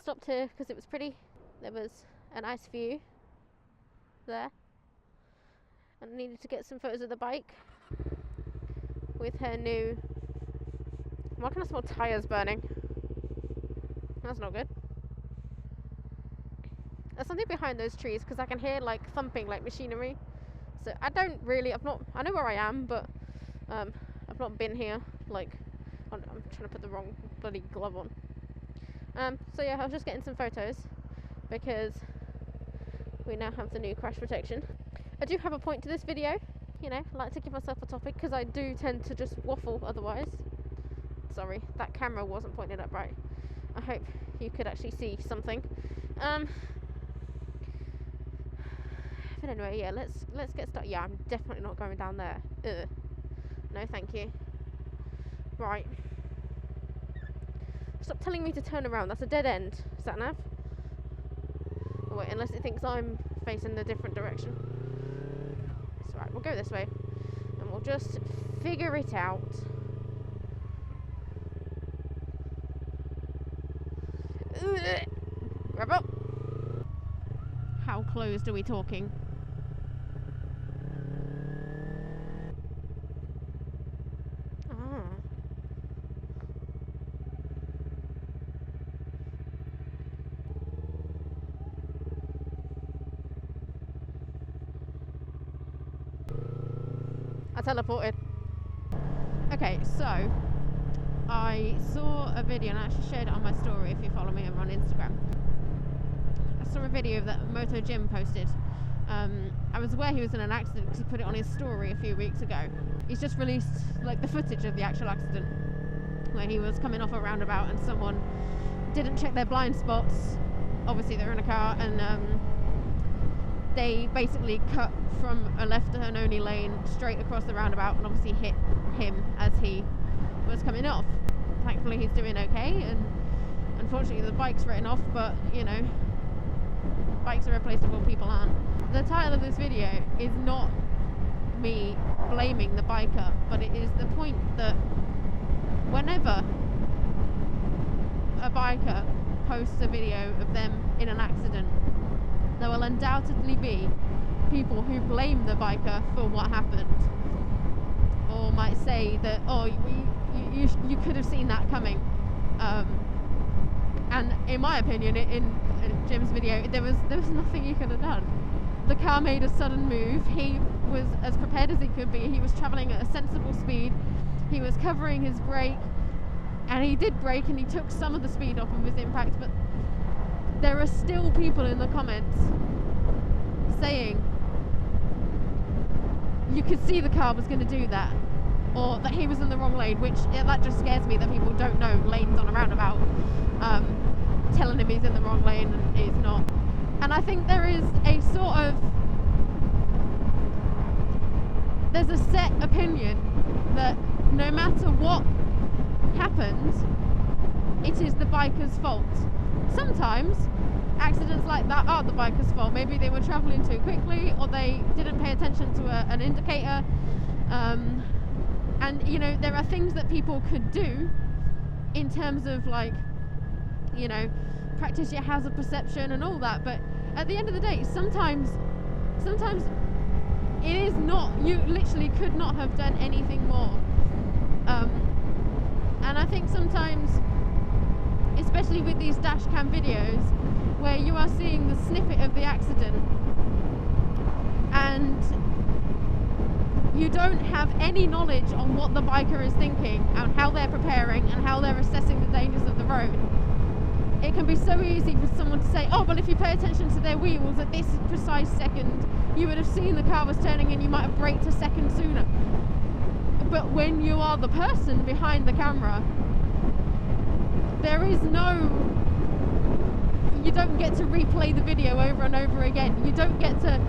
stopped here because it was pretty. There was a nice view there, and I needed to get some photos of the bike with her new... Why can I smell tyres burning? That's not good. There's something behind those trees because I can hear like thumping, like machinery. So I don't really, I know where I am, but I've not been here. Like, I'm trying to put the wrong bloody glove on. So yeah, I was just getting some photos because we now have the new crash protection. I do have a point to this video, you know, I like to give myself a topic because I do tend to just waffle otherwise. Sorry, that camera wasn't pointed up right. I hope you could actually see something. But anyway, yeah, let's get started. Yeah, I'm definitely not going down there. Ugh. No, thank you. Right. Stop telling me to turn around. That's a dead end. Sat nav. Oh, wait, unless it thinks I'm facing a different direction. It's alright. We'll go this way, and we'll just figure it out. Ugh. Grab up. How closed are we talking? I teleported. Okay, so I saw a video, and I actually shared it on my story if you follow me on Instagram. I saw a video that Moto Jim posted. I was aware he was in an accident because he put it on his story a few weeks ago. He's just released like the footage of the actual accident where he was coming off a roundabout and someone didn't check their blind spots. Obviously they're in a car, and they basically cut from a left turn only lane straight across the roundabout and obviously hit him as he was coming off. Thankfully he's doing okay, and unfortunately the bike's written off, but you know, bikes are replaceable, people aren't. The title of this video is not me blaming the biker, but it is the point that whenever a biker posts a video of them in an accident, there will undoubtedly be people who blame the biker for what happened, or might say that, oh, you could have seen that coming. And in my opinion, in Jim's video, there was nothing he could have done. The car made a sudden move. He was as prepared as he could be. He was travelling at a sensible speed. He was covering his brake, and he did brake, and he took some of the speed off of his impact. But there are still people in the comments saying you could see the car was going to do that, or that he was in the wrong lane, which that just scares me that people don't know lanes on a roundabout, telling him he's in the wrong lane and he's not. And I think there is a sort of, there's a set opinion that no matter what happens, it is the biker's fault. Sometimes accidents like that are the biker's fault. Maybe they were travelling too quickly, or they didn't pay attention to an indicator. And you know, there are things that people could do in terms of, like, you know, practice your hazard perception and all that, but at the end of the day, sometimes it is not, you literally could not have done anything more. And I think sometimes, especially with these dash cam videos where you are seeing the snippet of the accident and you don't have any knowledge on what the biker is thinking and how they're preparing and how they're assessing the dangers of the road, it can be so easy for someone to say, oh, well, if you pay attention to their wheels at this precise second, you would have seen the car was turning and you might have braked a second sooner. But when you are the person behind the camera, there is no, you don't get to replay the video over and over again. You don't get to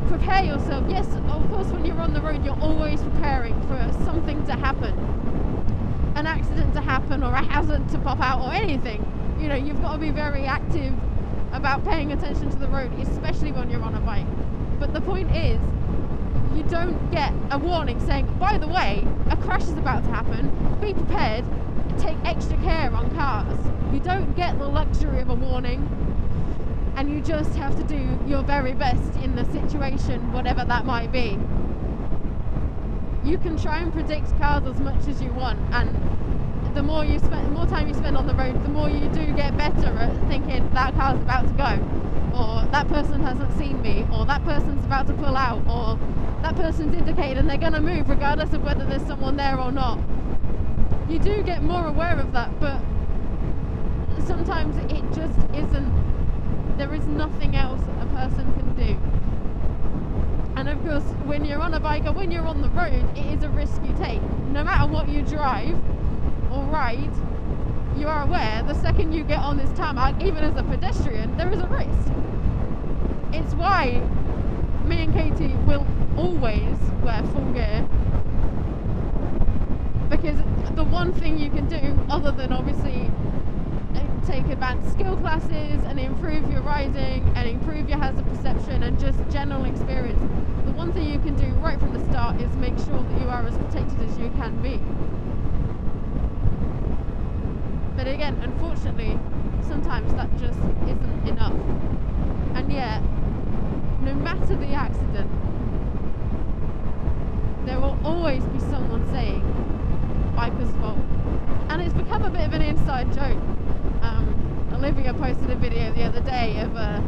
prepare yourself. Yes, of course, when you're on the road, you're always preparing for something to happen, an accident to happen, or a hazard to pop out, or anything. You know, you've got to be very active about paying attention to the road, especially when you're on a bike. But the point is, you don't get a warning saying, by the way, a crash is about to happen, be prepared, take extra care on cars. You don't get the luxury of a warning, and you just have to do your very best in the situation, whatever that might be. You can try and predict cars as much as you want, and the more time you spend on the road, the more you do get better at thinking that car's about to go, or that person hasn't seen me, or that person's about to pull out, or that person's indicated and they're going to move regardless of whether there's someone there or not. You do get more aware of that, but sometimes it just isn't. There is nothing else a person can do. And of course, when you're on a bike or when you're on the road, it is a risk you take. No matter what you drive or ride, you are aware the second you get on this tarmac, even as a pedestrian, there is a risk. It's why me and Katie will always wear full gear, because the one thing you can do, other than obviously take advanced skill classes and improve your riding and improve your hazard perception and just general experience, the one thing you can do right from the start is make sure that you are as protected as you can be. But again, unfortunately, sometimes that just isn't enough. And yet, no matter the accident, there will always be someone saying biker's fault. And it's become a bit of an inside joke. Olivia posted a video the other day of a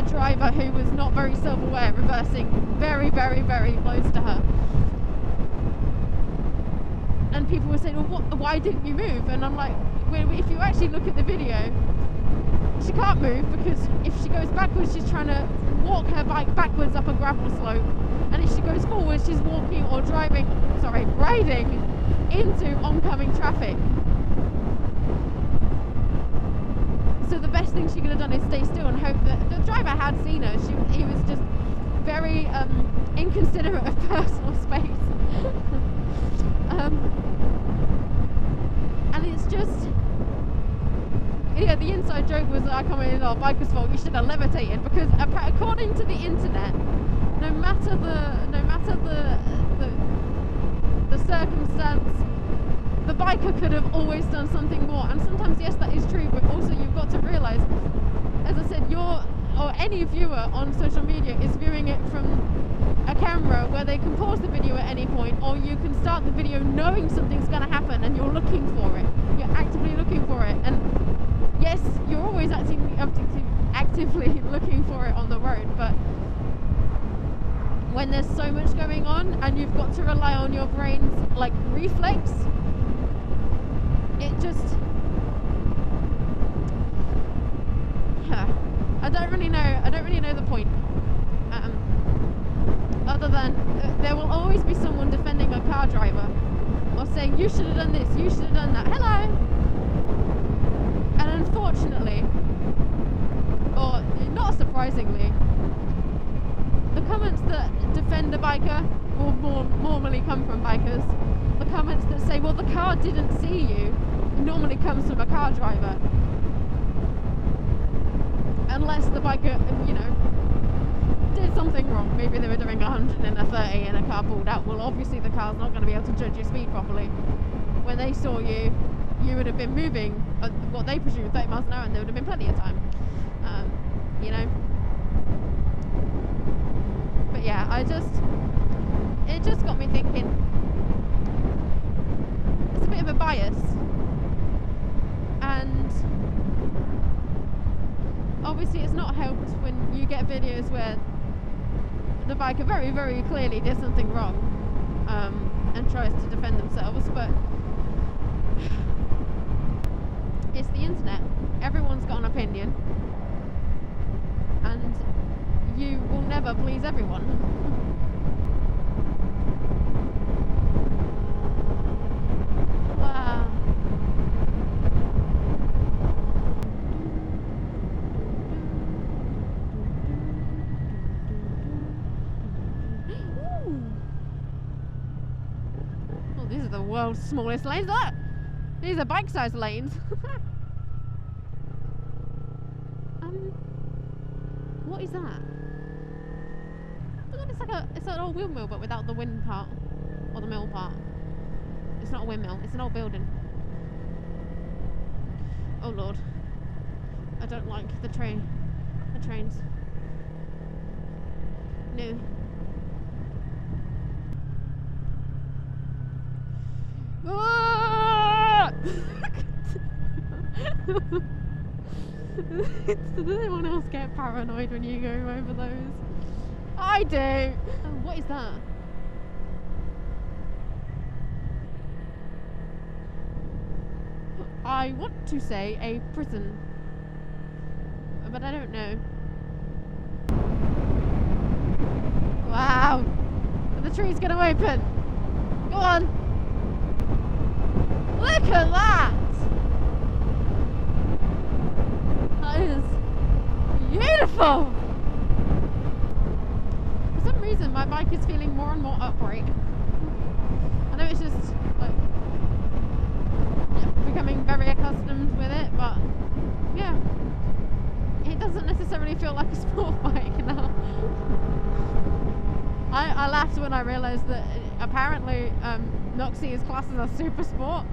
driver who was not very self-aware reversing very, very, very close to her. And people were saying, well, why didn't you move? And I'm like, well, if you actually look at the video, she can't move, because if she goes backwards, she's trying to walk her bike backwards up a gravel slope. And if she goes forward, she's riding into oncoming traffic. So the best thing she could have done is stay still and hope that the driver had seen her. He was just very inconsiderate of personal space. And it's just, yeah, the inside joke was that I commented, oh, biker's fault, you should have levitated, because according to the internet, no matter the circumstance, the biker could have always done something more. And sometimes, yes, that is true, but also you've got to realise, as I said, any viewer on social media is viewing it from a camera where they can pause the video at any point, or you can start the video knowing something's going to happen and you're looking for it. You're actively looking for it. And yes, you're always actively looking for it on the road, but when there's so much going on and you've got to rely on your brain's like reflex, it just, I don't really know the point. Other than there will always be someone defending a car driver or saying, you should have done this, you should have done that. Hello. And unfortunately, or not surprisingly, the comments that defend a biker will normally come from bikers. The comments that say, well, the car didn't see you, normally comes from a car driver. Unless the biker, did something wrong. Maybe they were doing 100 in a 30 and a car pulled out. Well, obviously the car's not going to be able to judge your speed properly. When they saw you, you would have been moving at what they presumed 30 miles an hour, and there would have been plenty of time. But yeah, it just got me thinking. It's a bit of a bias, and obviously it's not helped when you get videos where the biker very, very clearly did something wrong and tries to defend themselves, but it's the internet. Everyone's got an opinion, and you will never please everyone. Wow. Well, these are the world's smallest lanes. Look! These are bike-sized lanes. What is that? It's an old windmill, but without the wind part or the mill part. It's not a windmill. It's an old building. Oh lord, I don't like the trains. No. Ah! Does anyone else get paranoid when you go over those? I do. Oh, what is that? I want to say a prison, but I don't know. Wow. The tree's gonna open. Go on. Look at that. That is beautiful. For some reason, my bike is feeling more and more upright. I know it's just like becoming very accustomed with it, but yeah, it doesn't necessarily feel like a sport bike now. I laughed when I realised that apparently Noxie is classed as a super sport.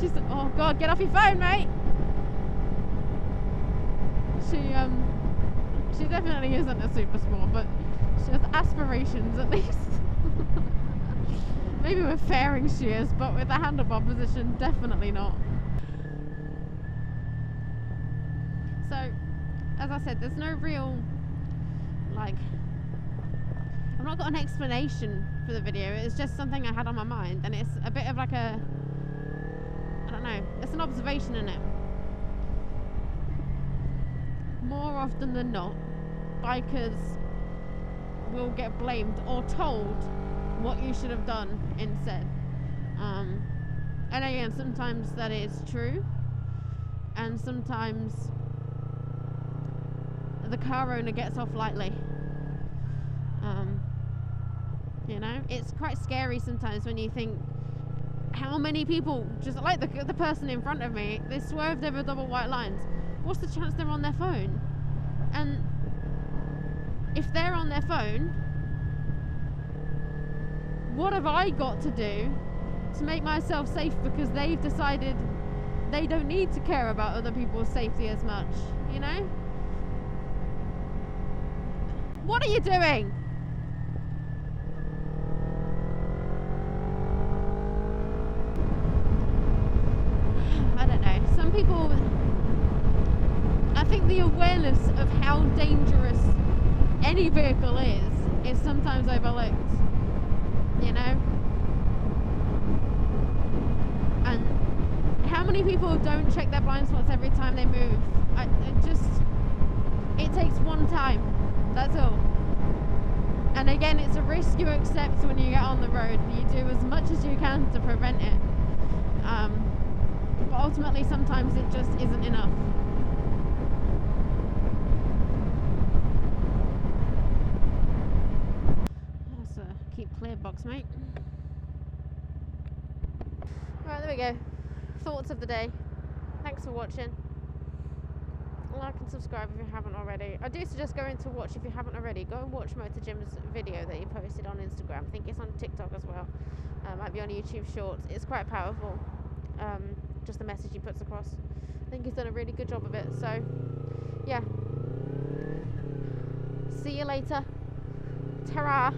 She's oh god, get off your phone, mate. She definitely isn't a super sport, but she has aspirations at least. Maybe with fairing she is, but with the handlebar position, definitely not. So, as I said, there's no real, like, I've not got an explanation for the video. It's just something I had on my mind, and it's a bit of like a, I don't know, it's an observation in it. More often than not, bikers will get blamed or told what you should have done instead. And again, sometimes that is true, and sometimes the car owner gets off lightly. You know, it's quite scary sometimes when you think how many people, just like the person in front of me, they swerved over double white lines. What's the chance they're on their phone? And if they're on their phone, what have I got to do to make myself safe, because they've decided they don't need to care about other people's safety as much, you know? What are you doing? I don't know. Some people, I think the awareness of how dangerous any vehicle is sometimes overlooked, you know? And how many people don't check their blind spots every time they move? It takes one time, that's all. And again, it's a risk you accept when you get on the road. You do as much as you can to prevent it. But ultimately, sometimes it just isn't enough. That's a keep clear box, mate. Right, there we go. Thoughts of the day. Thanks for watching. Like and subscribe if you haven't already. I do suggest going to watch, if you haven't already, go and watch Moto Jim's video that he posted on Instagram. I think it's on TikTok as well. Might be on YouTube Shorts. It's quite powerful. Just the message he puts across. I think he's done a really good job of it. So, yeah. See you later. Ta-ra.